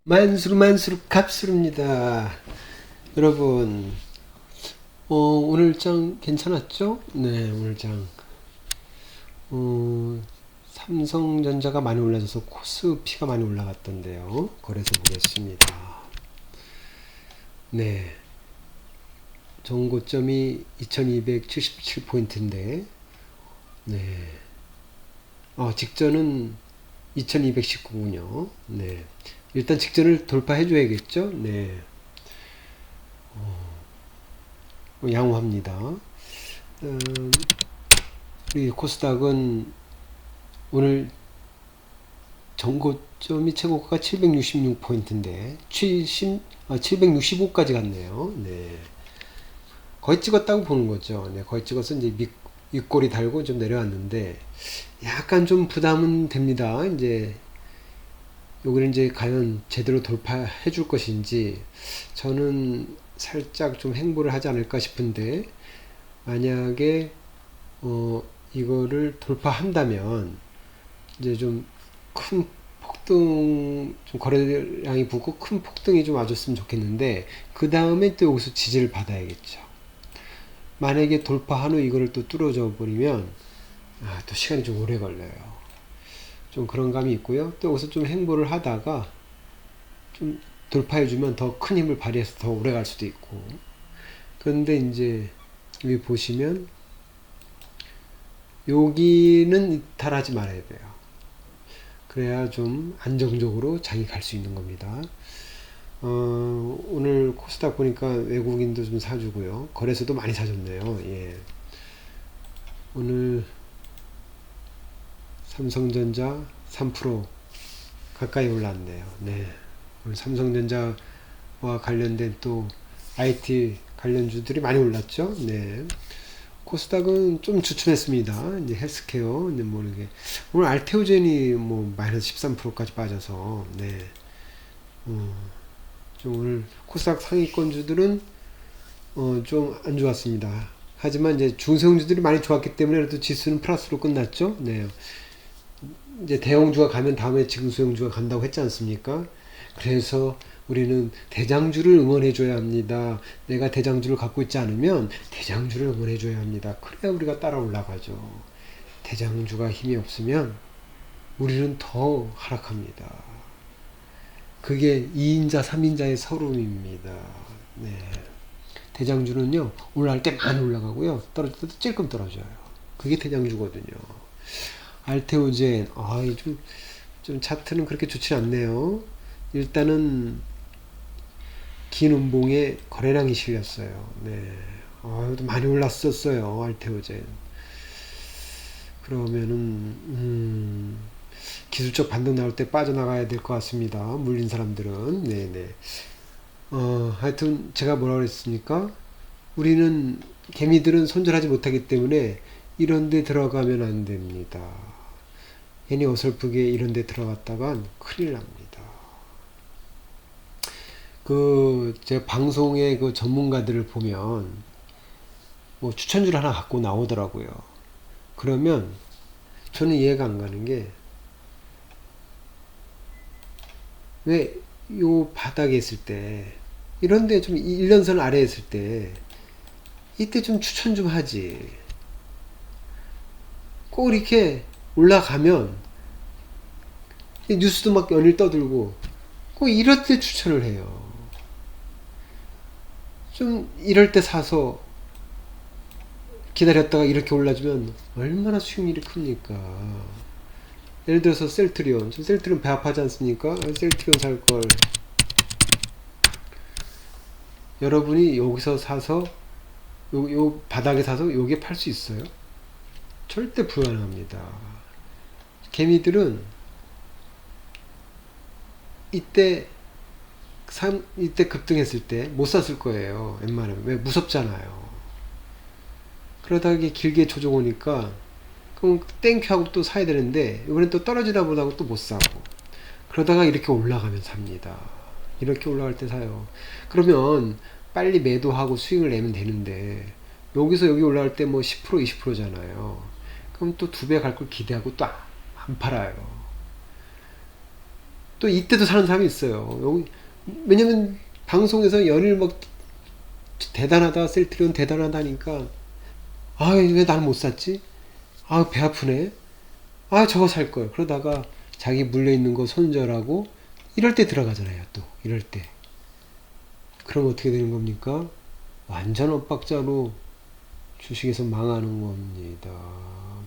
만수르 갑수르입니다. 여러분, 오늘 장 괜찮았죠? 네, 오늘 장. 삼성전자가 많이 올라져서 코스피가 많이 올라갔던데요. 거래소 보겠습니다. 네, 정고점이 2277포인트인데, 네, 직전은 2219군요. 네, 일단 직전을 돌파해 줘야겠죠? 네. 양호합니다. 우리 코스닥은 오늘 전고점이 최고가가 766포인트인데 765까지 갔네요. 네. 거의 찍었다고 보는 거죠. 네, 거의 찍어서 이제 윗꼬리 달고 좀 내려왔는데 약간 좀 부담은 됩니다. 이제 여기를 이제 과연 제대로 돌파해 줄 것인지 저는 살짝 좀 행보를 하지 않을까 싶은데, 만약에 이거를 돌파한다면 이제 좀 큰 폭등, 좀 거래량이 붙고 큰 폭등이 좀 와줬으면 좋겠는데, 그 다음에 또 여기서 지지를 받아야겠죠. 만약에 돌파한 후 이거를 또 뚫어져 버리면 또 시간이 좀 오래 걸려요. 좀 그런 감이 있고요. 또 여기서 좀 행보를 하다가 좀 돌파해주면 더 큰 힘을 발휘해서 더 오래 갈 수도 있고. 그런데 이제 여기 보시면 여기는 이탈하지 말아야 돼요. 그래야 좀 안정적으로 장이 갈 수 있는 겁니다. 오늘 코스닥 보니까 외국인도 좀 사주고요. 거래소도 많이 사줬네요. 예. 오늘 삼성전자 3% 가까이 올랐네요. 네. 오늘 삼성전자와 관련된 또 IT 관련주들이 많이 올랐죠. 네. 코스닥은 좀 주춤했습니다. 이제 헬스케어, 이제 뭐 이게 오늘 알테오젠이 뭐 마이너스 13%까지 빠져서, 네. 좀 오늘 코스닥 상위권주들은 좀 안 좋았습니다. 하지만 이제 중소형주들이 많이 좋았기 때문에 그래도 지수는 플러스로 끝났죠. 네. 이제 대형주가 가면 다음에 중소형주가 간다고 했지 않습니까? 그래서 우리는 대장주를 응원해 줘야 합니다. 내가 대장주를 갖고 있지 않으면 대장주를 응원해 줘야 합니다. 그래야 우리가 따라 올라가죠. 대장주가 힘이 없으면 우리는 더 하락합니다. 그게 2인자, 3인자의 서름입니다. 네. 대장주는요, 올라갈 때 많이 올라가고요, 떨어질 때도 찔끔 떨어져요. 그게 대장주거든요. 알테오젠, 좀 차트는 그렇게 좋지 않네요. 일단은 긴 음봉에 거래량이 실렸어요. 네. 많이 올랐었어요. 알테오젠. 그러면은 기술적 반등 나올 때 빠져나가야 될 것 같습니다. 물린 사람들은. 네네. 하여튼 제가 뭐라 그랬습니까? 우리는 개미들은 손절하지 못하기 때문에 이런 데 들어가면 안 됩니다. 괜히 어설프게 이런 데 들어갔다간 큰일 납니다. 제가 방송의 그 전문가들을 보면 뭐 추천주를 하나 갖고 나오더라고요. 그러면 저는 이해가 안 가는 게, 왜 요 바닥에 있을 때, 이런데 좀 1년선 아래에 있을 때 이때 좀 추천 좀 하지. 꼭 이렇게 올라가면 뉴스도 막 연일 떠들고 꼭 이럴 때 추천을 해요. 좀 이럴 때 사서 기다렸다가 이렇게 올라주면 얼마나 수익률이 큽니까? 예를 들어서 셀트리온, 지금 셀트리온 배 아파하지 않습니까? 셀트리온 살걸. 여러분이 여기서 사서 요 바닥에 사서 요게 팔 수 있어요? 절대 불가능합니다. 개미들은 이때 급등했을 때 못 샀을 거예요. 웬만하면. 왜? 무섭잖아요. 그러다가 이게 길게 조정 오니까 그럼 땡큐 하고 또 사야 되는데, 이번엔 또 떨어지다 보다가 또 못 사고, 그러다가 이렇게 올라가면 삽니다. 이렇게 올라갈 때 사요. 그러면 빨리 매도하고 수익을 내면 되는데, 여기서 여기 올라갈 때 뭐 10% 20%잖아요. 그럼 또 2배 갈 걸 기대하고 또 안 팔아요. 또 이때도 사는 사람이 있어요. 여기, 왜냐면 방송에서 연일 막 대단하다, 셀트리온 대단하다니까, 아, 왜 나는 못 샀지? 아, 배 아프네. 아, 저거 살 걸. 그러다가 자기 물려있는 거 손절하고, 이럴 때 들어가잖아요, 또. 이럴 때. 그럼 어떻게 되는 겁니까? 완전 엇박자로 주식에서 망하는 겁니다.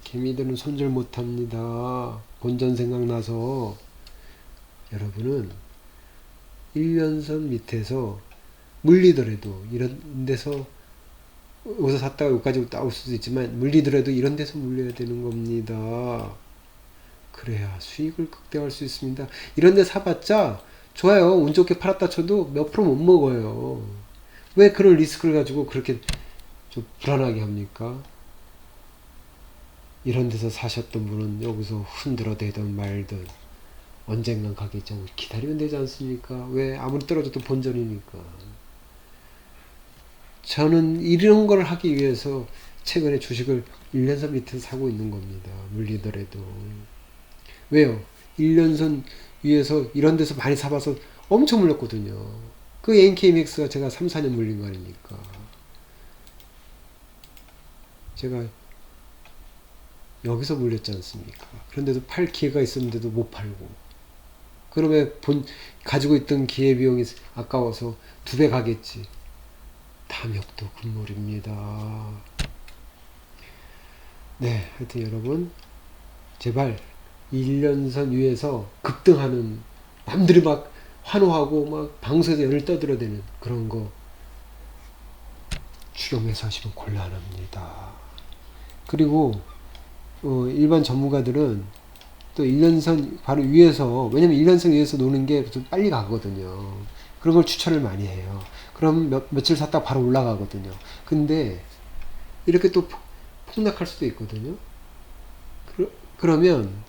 개미들은 손절 못 합니다. 본전 생각나서. 여러분은 1년선 밑에서 물리더라도 이런 데서 여기서 샀다가 여기까지 나올 수도 있지만 물리더라도 이런 데서 물려야 되는 겁니다. 그래야 수익을 극대화할 수 있습니다. 이런 데 사봤자 좋아요. 운 좋게 팔았다 쳐도 몇 프로 못 먹어요. 왜 그런 리스크를 가지고 그렇게 좀 불안하게 합니까? 이런 데서 사셨던 분은 여기서 흔들어대든 말든 언젠간 가겠지 하고 기다리면 되지 않습니까? 왜? 아무리 떨어져도 본전이니까. 저는 이런 걸 하기 위해서 최근에 주식을 1년선 밑에서 사고 있는 겁니다. 물리더라도. 왜요? 1년선 위에서 이런 데서 많이 사봐서 엄청 물렸거든요. 그 NKMX가 제가 3, 4년 물린 거 아닙니까? 제가 여기서 물렸지 않습니까? 그런데도 팔 기회가 있었는데도 못 팔고. 그러면 가지고 있던 기회비용이 아까워서 2배 가겠지. 탐욕도 금물입니다. 네, 하여튼 여러분, 제발 1년선 위에서 급등하는, 남들이 막 환호하고 막 방송에서 연을 떠들어대는 그런 거 추격해서 하시면 곤란합니다. 그리고 일반 전문가들은 또 1년선 바로 위에서, 왜냐면 1년선 위에서 노는 게 좀 빨리 가거든요. 그런 걸 추천을 많이 해요. 그럼 며칠 샀다가 바로 올라가거든요. 근데 이렇게 또 폭락할 수도 있거든요. 그러면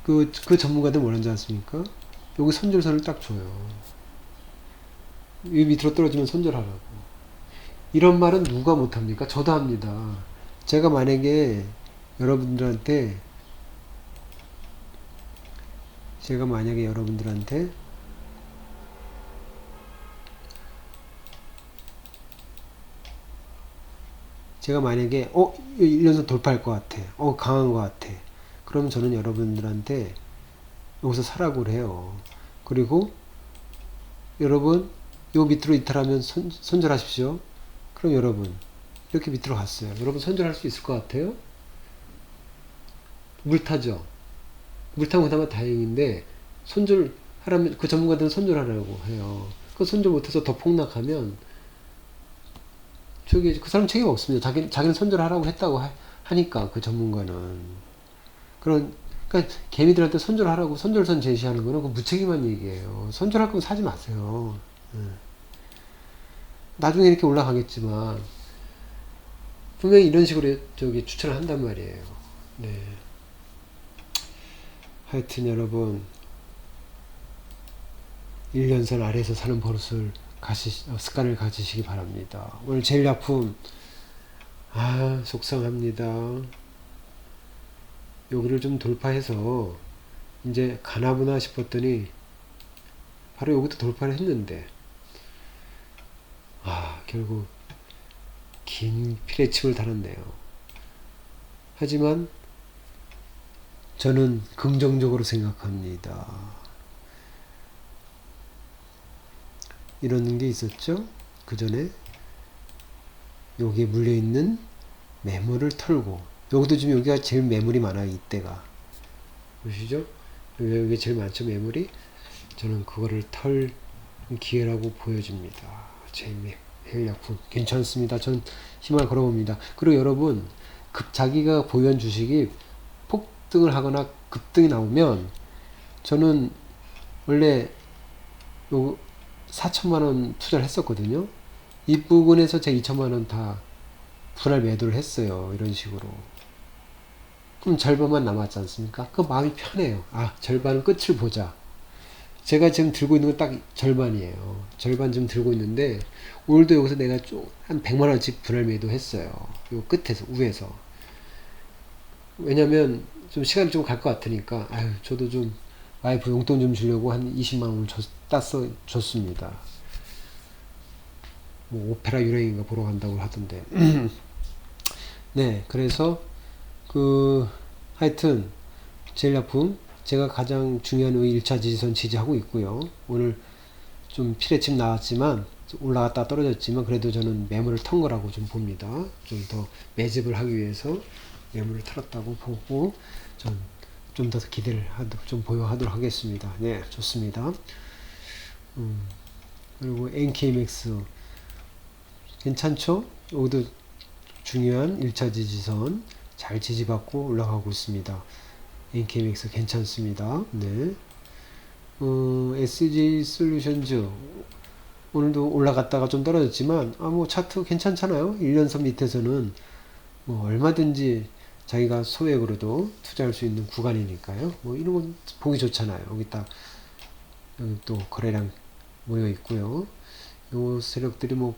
그 전문가들 뭐라는지 아십니까? 여기 손절선을 딱 줘요. 이 밑으로 떨어지면 손절하라고. 이런 말은 누가 못합니까? 저도 합니다. 제가 만약에 여러분들한테 제가 만약에 여러분들한테 제가 만약에 1년선 돌파할 것 같아. 강한 것 같아. 그럼 저는 여러분들한테 여기서 사라고 해요. 그리고 여러분 요 밑으로 이탈하면 손절하십시오. 그럼 여러분 이렇게 밑으로 갔어요. 여러분 손절할 수 있을 것 같아요? 물 타죠. 물 타고 그나마 다행인데 손절하라면 그 전문가들은 손절하라고 해요. 그 손절 못해서 더 폭락하면 저기 그 사람 책임 없습니다. 자기는 손절하라고 했다고 하니까 그 전문가는 그러니까 개미들한테 손절하라고 손절선 제시하는 거는 그 무책임한 얘기예요. 손절할 거면 사지 마세요. 나중에 이렇게 올라가겠지만 분명히 이런 식으로 저기 추천을 한단 말이에요. 네. 하여튼 여러분 1년선 아래에서 사는 버릇을 습관을 가지시기 바랍니다. 오늘 제일 작품 속상합니다. 여기를 좀 돌파해서 이제 가나보나 싶었더니 바로 여기도 돌파를 했는데 결국 긴 피레침을 달았네요. 하지만 저는 긍정적으로 생각합니다. 이런 게 있었죠. 그 전에 여기에 물려있는 매물을 털고, 여기도 지금 여기가 제일 매물이 많아요. 이때가 보시죠. 여기 제일 많죠, 매물이. 저는 그거를 털 기회라고 보여집니다. 제일 약품 괜찮습니다. 전 희망을 걸어봅니다. 그리고 여러분 자기가 보유한 주식이 폭등을 하거나 급등이 나오면, 저는 원래 요 4천만원 투자를 했었거든요. 이 부분에서 제 2천만원 다 분할 매도를 했어요. 이런 식으로. 그럼 절반만 남았지 않습니까? 그 마음이 편해요. 절반은 끝을 보자. 제가 지금 들고 있는 건 딱 절반이에요. 절반 좀 들고 있는데 오늘도 여기서 내가 한 100만원씩 분할 매도 했어요. 요 끝에서, 위에서. 왜냐면 좀 시간이 좀 갈 것 같으니까 저도 좀 와이프 용돈 좀 주려고 한 20만 원을 줬습니다. 뭐 오페라 유령인가 보러 간다고 하던데. 네, 그래서 하여튼 제일약품 제가 가장 중요한 1차 지지선 지지하고 있고요. 오늘 좀 피레침 나왔지만 올라갔다 떨어졌지만 그래도 저는 매물을 턴 거라고 좀 봅니다. 좀 더 매집을 하기 위해서 매물을 털었다고 보고 좀 더 기대를 좀 보유하도록 하겠습니다. 네, 좋습니다. 그리고 NKMX 괜찮죠? 여기도 중요한 1차 지지선 잘 지지받고 올라가고 있습니다. NKMX 괜찮습니다. 네. SG 솔루션즈 오늘도 올라갔다가 좀 떨어졌지만 뭐 차트 괜찮잖아요. 1년선 밑에서는 뭐 얼마든지 자기가 소액으로도 투자할 수 있는 구간이니까요. 뭐 이런 건 보기 좋잖아요. 여기 또 거래량 모여 있고요. 요 세력들이 뭐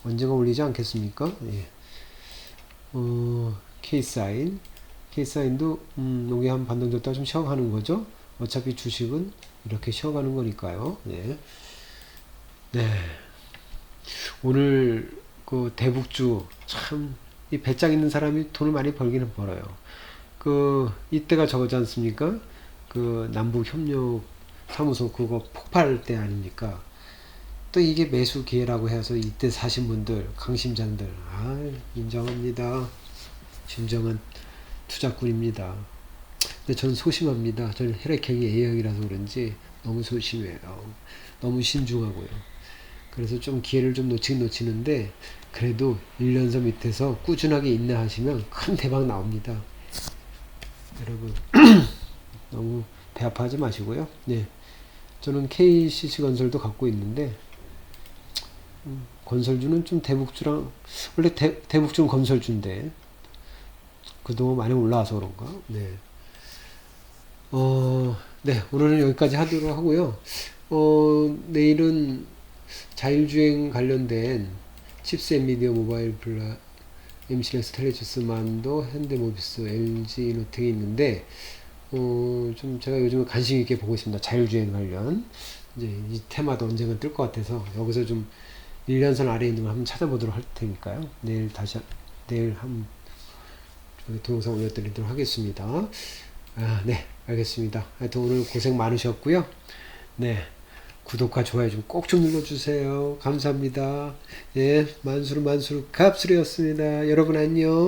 언젠가 올리지 않겠습니까? 예. K사인도 여기 한 반등 줬다가 좀 쉬어가는 거죠. 어차피 주식은 이렇게 쉬어가는 거니까요. 네. 네. 오늘 대북주 참 이 배짱 있는 사람이 돈을 많이 벌기는 벌어요. 이때가 저거지 않습니까? 남북 협력 사무소 그거 폭발 때 아닙니까? 또 이게 매수 기회라고 해서 이때 사신 분들, 강심장들, 인정합니다. 진정한 투자꾼입니다. 근데 저는 소심합니다. 저는 혈액형이 A형이라서 그런지 너무 소심해요. 너무 신중하고요. 그래서 좀 기회를 좀 놓치는데 그래도 1년선 밑에서 꾸준하게 인내하시면 큰 대박 나옵니다. 여러분 너무 배 아파하지 마시고요. 네, 저는 KCC건설도 갖고 있는데 건설주는 좀 대북주랑 원래 대북주는 건설주인데 그동안 많이 올라와서 그런가? 네. 네, 오늘은 여기까지 하도록 하고요. 내일은 자율주행 관련된 칩스 엔비디아 모바일 MC렉스 텔레시스 만도 현대모비스 LG 이노텍이 있는데 좀 제가 요즘에 관심 있게 보고 있습니다. 자율주행 관련 이제 이 테마도 언젠가 뜰 것 같아서 여기서 좀 1년선 아래에 있는 걸 한번 찾아보도록 할 테니까요. 내일 한번 동영상 올려드리도록 하겠습니다. 네, 알겠습니다. 하여튼 오늘 고생 많으셨고요. 네, 구독과 좋아요 좀 꼭 좀 눌러주세요. 감사합니다. 예, 만수르 갑수르였습니다. 여러분 안녕.